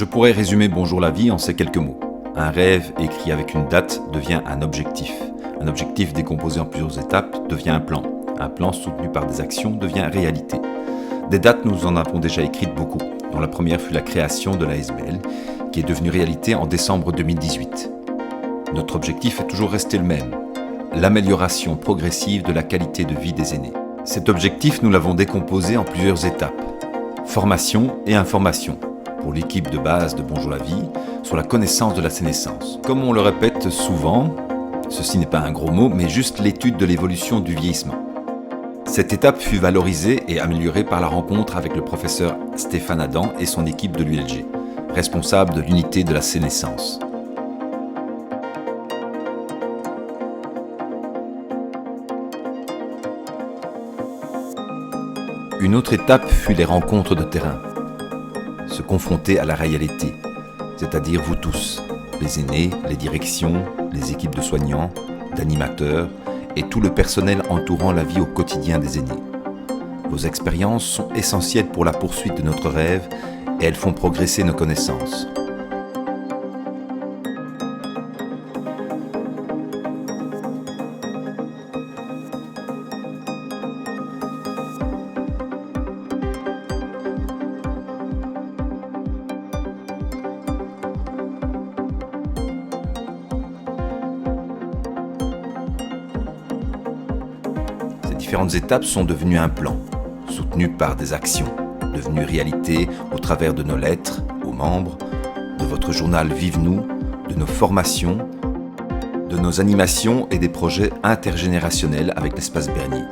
Je pourrais résumer Bonjour la vie en ces quelques mots. Un rêve écrit avec une date devient un objectif. Un objectif décomposé en plusieurs étapes devient un plan. Un plan soutenu par des actions devient réalité. Des dates, nous en avons déjà écrites beaucoup, dont la première fut la création de l'ASBL, qui est devenue réalité en décembre 2018. Notre objectif est toujours resté le même, l'amélioration progressive de la qualité de vie des aînés. Cet objectif, nous l'avons décomposé en plusieurs étapes. Formation et information, pour l'équipe de base de Bonjour la vie, sur la connaissance de la sénescence. Comme on le répète souvent, ceci n'est pas un gros mot, mais juste l'étude de l'évolution du vieillissement. Cette étape fut valorisée et améliorée par la rencontre avec le professeur Stéphane Adam et son équipe de l'ULG, responsable de l'unité de la sénescence. Une autre étape fut les rencontres de terrain. Se confronter à la réalité, c'est-à-dire vous tous, les aînés, les directions, les équipes de soignants, d'animateurs et tout le personnel entourant la vie au quotidien des aînés. Vos expériences sont essentielles pour la poursuite de notre rêve et elles font progresser nos connaissances. Différentes étapes sont devenues un plan, soutenu par des actions, devenues réalité au travers de nos lettres aux membres, de votre journal Vive-nous, de nos formations, de nos animations et des projets intergénérationnels avec l'espace Bernier.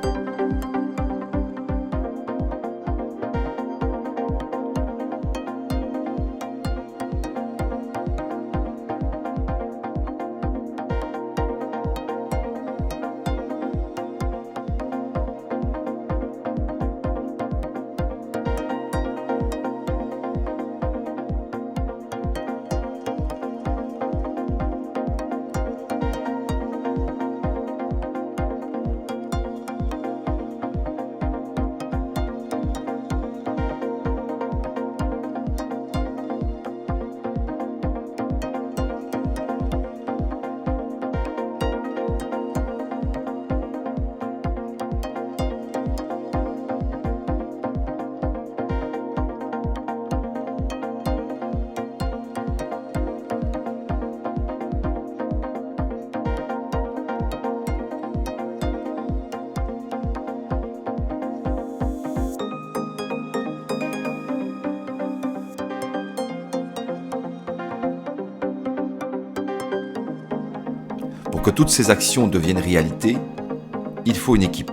Pour que toutes ces actions deviennent réalité, il faut une équipe.